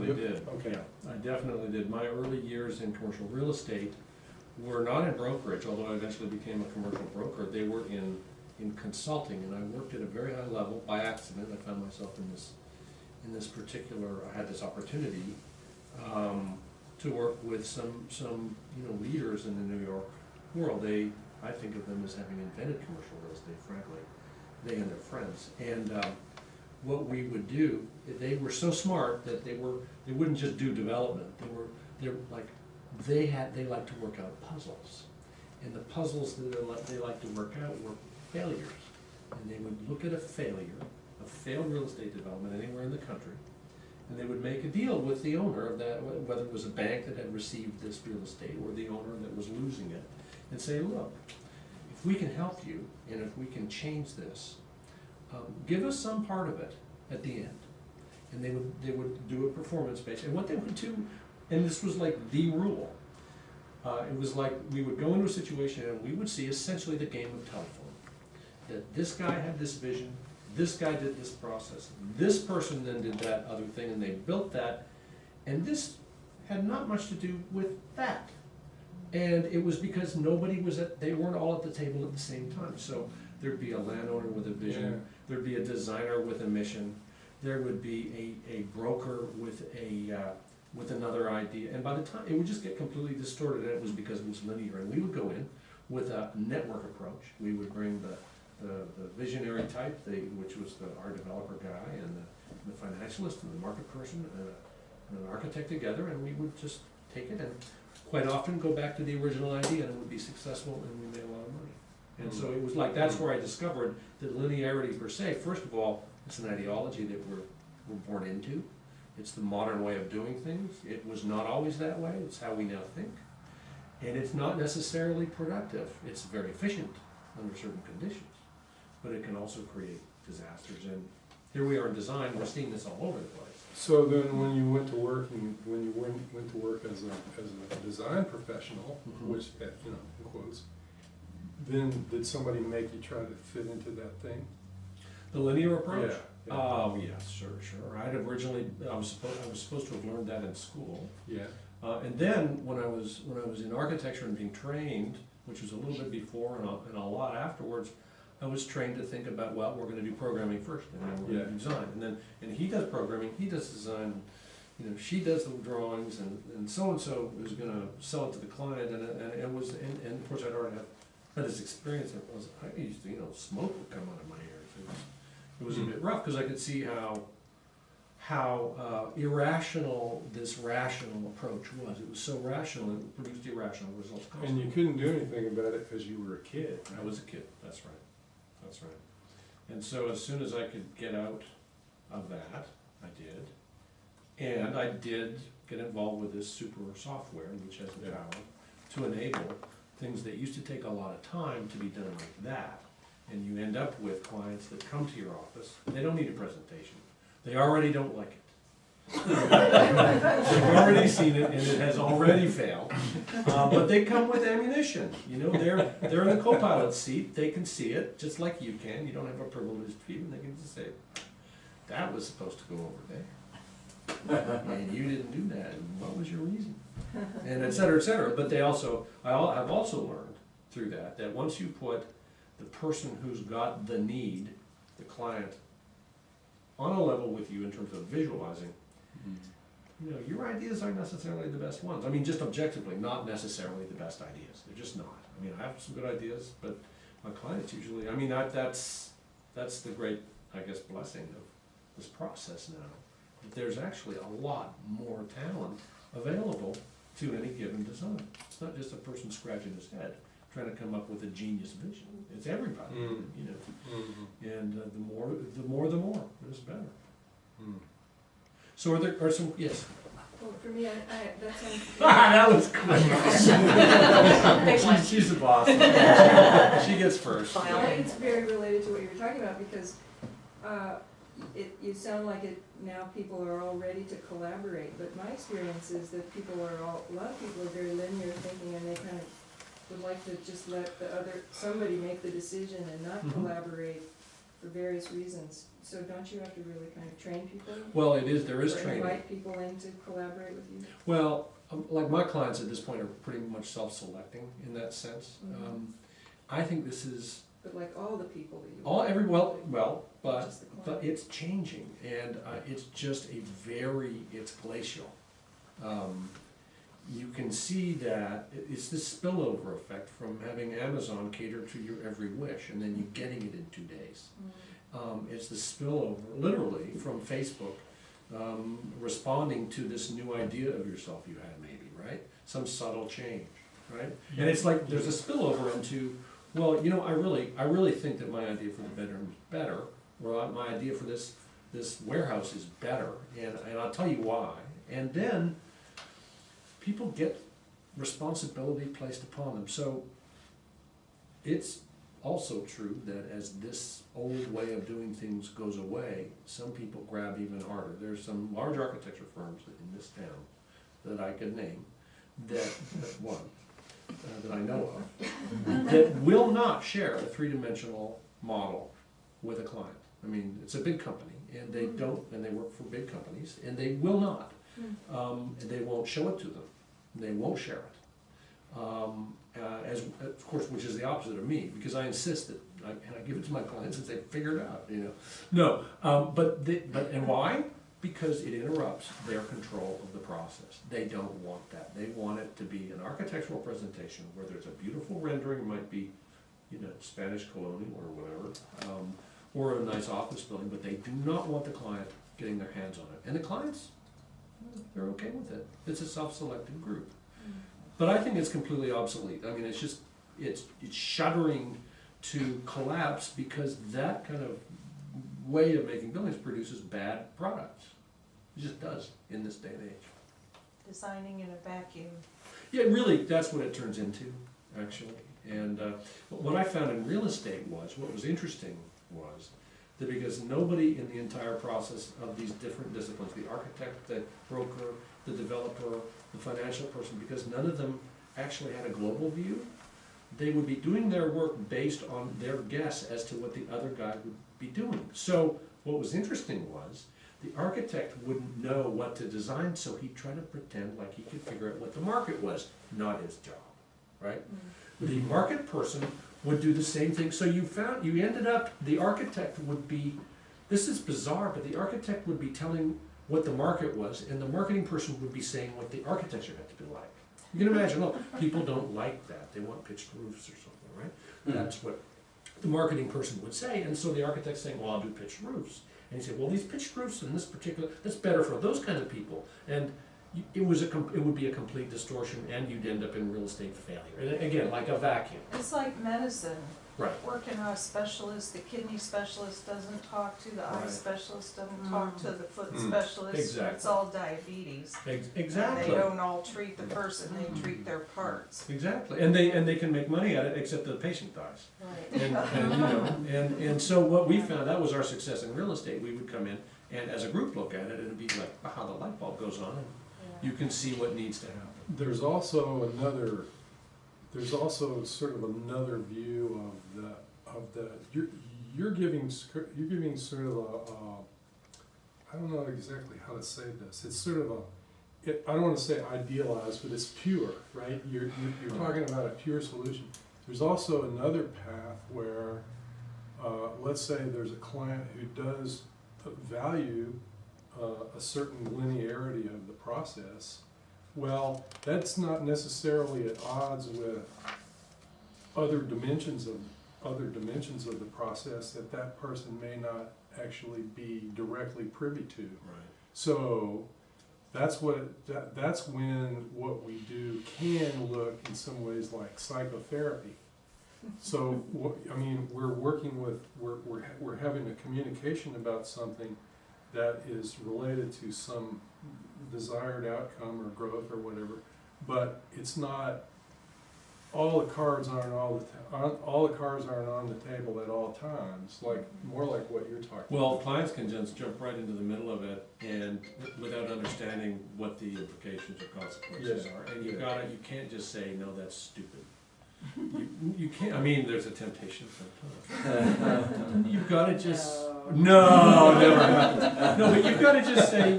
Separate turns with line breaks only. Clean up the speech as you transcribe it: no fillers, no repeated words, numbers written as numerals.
definitely did.
Okay.
Yeah, I definitely did. My early years in commercial real estate were not in brokerage, although I eventually became a commercial broker. They were in consulting, and I worked at a very high level. By accident, I found myself in this particular, I had this opportunity to work with some leaders in the New York world. I think of them as having invented commercial real estate, frankly, they and their friends. And what we would do, they were so smart that they wouldn't just do development. They liked to work out puzzles, and the puzzles that they liked to work out were failures. And they would look at a failed real estate development anywhere in the country, and they would make a deal with the owner of that, whether it was a bank that had received this real estate or the owner that was losing it, and say, look, if we can help you and if we can change this, give us some part of it at the end. And they would do a performance base. And what they would do, and this was like the rule, it was like we would go into a situation and we would see essentially the game of telephone. That this guy had this vision, this guy did this process, this person then did that other thing, and they built that, and this had not much to do with that. And it was because they weren't all at the table at the same time. So there'd be a landowner with a vision,
Yeah.
there'd be a designer with a mission, there would be a broker with another idea, and by the time, it would just get completely distorted, and it was because it was linear. And we would go in with a network approach. We would bring the visionary type, which was our developer guy, and the financialist, and the market person, and an architect together, and we would just take it and quite often go back to the original idea, and it would be successful, and we made a lot of money. And so it was like, that's where I discovered that linearity per se, first of all, it's an ideology that we're born into. It's the modern way of doing things. It was not always that way. It's how we now think. And it's not necessarily productive. It's very efficient under certain conditions, but it can also create disasters. And here we are in design, we're seeing this all over the place.
So then when you went to work, when you went to work as a design professional,
Mhm.
which, in quotes, then did somebody make you try to fit into that thing?
The linear approach?
Yeah.
Oh, yes, sure. I was supposed to have learned that in school.
Yeah.
And then when I was in architecture and being trained, which was a little bit before and a lot afterwards, I was trained to think about, well, we're going to do programming first, and then we're going to do design, and he does programming, he does design, she does the drawings, and so is going to sell it to the client, and of course I'd already had this experience. I used to, smoke would come out of my ears. It was a bit rough because I could see how irrational this rational approach was. It was so rational, it produced irrational results.
And you couldn't do anything about it because you were a kid.
I was a kid, that's right. That's right. And so as soon as I could get out of that, I did. And I did get involved with this super software, which has the power to enable things that used to take a lot of time to be done like that. And you end up with clients that come to your office, they don't need a presentation. They already don't like it. They've already seen it, and it has already failed. But they come with ammunition. They're in the co-pilot seat. They can see it just like you can. You don't have a privileged view, and they can just say, "That was supposed to go over there, and you didn't do that. And what was your reason?" And et cetera, et cetera. But I've also learned through that once you put the person who's got the need, the client, on a level with you in terms of visualizing, your ideas aren't necessarily the best ones. I mean, just objectively, not necessarily the best ideas. They're just not. I mean, I have some good ideas, but my clients usually, that's the great, I guess, blessing of this process now. That there's actually a lot more talent available to any given design. It's not just a person scratching his head trying to come up with a genius vision. It's everybody, And the more, it's better. So are some, yes?
Well, for me, that sounds...
That was quick. She's the boss. She gets first.
I think it's very related to what you were talking about, because you sound like now people are all ready to collaborate, but my experience is that a lot of people are very linear thinking, and they kind of would like to just let somebody make the decision and not collaborate for for various reasons. So don't you have to really kind of train people?
Well, there is
Or
training.
invite people in to collaborate with you?
Well, like my clients at this point are pretty much self-selecting in that sense.
Mhm.
I think this is
But like all the people that you.
but
Just the client.
but it's changing, and it's just it's glacial. You can see that it's this spillover effect from having Amazon cater to your every wish, and then you getting it in 2 days. It's the spillover, literally, from Facebook responding to this new idea of yourself you had, maybe, right? Some subtle change, right? And it's like there's a spillover into, well, you know, I really think that my idea for the bedroom is better, or my idea for this warehouse is better, and I'll tell you why. And then people get responsibility placed upon them. So it's also true that as this old way of doing things goes away, some people grab even harder. There's some large architecture firms in this town that I could name, that I know of, that will not share a three-dimensional model with a client. I mean, it's a big company, and they work for big companies, and they will not. And they won't show it to them. They won't share it. As of course, which is the opposite of me, because I insist that, and I give it to my clients and say, figure it out, you know. No, and why? Because it interrupts their control of the process. They don't want that. They want it to be an architectural presentation where there's a beautiful rendering, it might be, you know, Spanish colonial or whatever, or a nice office building, but they do not want the client getting their hands on it. And the clients, they're okay with it. It's a self-selected group. But I think it's completely obsolete. I mean, it's just, it's shuddering to collapse, because that kind of way of making buildings produces bad products. It just does in this day and age.
Designing in a vacuum.
Yeah, really, that's what it turns into, actually. And what I found in real estate what was interesting was that because nobody in the entire process of these different disciplines, the architect, the broker, the developer, the financial person, because none of them actually had a global view, they would be doing their work based on their guess as to what the other guy would be doing. So what was interesting was the architect wouldn't know what to design, so he'd try to pretend like he could figure out what the market was, not his job, right? The market person would do the same thing. So you ended up, the architect would be, this is bizarre, but the architect would be telling what the market was, and the marketing person would be saying what the architecture had to be like. You can imagine, look, people don't like that. They want pitched roofs or something, right? That's what the marketing person would say, and so the architect's saying, well, I'll do pitched roofs. And he'd say, well, these pitched roofs in this particular, that's better for those kinds of people. And it would be a complete distortion, and you'd end up in real estate failure. And again, like a vacuum.
It's like medicine.
Right.
Working on a specialist, the kidney specialist doesn't talk to the eye
Right.
specialist, doesn't talk to the foot specialist.
Exactly.
It's all diabetes.
Exactly.
They don't all treat the person, they treat their parts.
Exactly. And they can make money at it, except the patient dies.
Right.
And so what we found, that was our success in real estate. We would come in and as a group look at it, and it'd be like, aha, the light bulb goes on, and you can see what needs to happen.
There's also sort of another view of the you're giving sort of I don't know exactly how to say this. It's sort of I don't want to say idealized, but it's pure, right? You're talking about a pure solution. There's also another path where, let's say there's a client who does value a certain linearity of the process. Well, that's not necessarily at odds with other dimensions of the process that person may not actually be directly privy to.
Right.
So that's when what we do can look in some ways like psychotherapy. So we're having a communication about something that is related to some desired outcome or growth or whatever, but it's not, all the cards aren't on the table at all times, more like what you're talking about.
Well, clients can just jump right into the middle of it and without understanding what the implications or consequences are. And you can't just say, no, that's stupid. you can't, I mean, there's a temptation sometimes. You've gotta just,
No.
no, never happens. No, but you've gotta just say,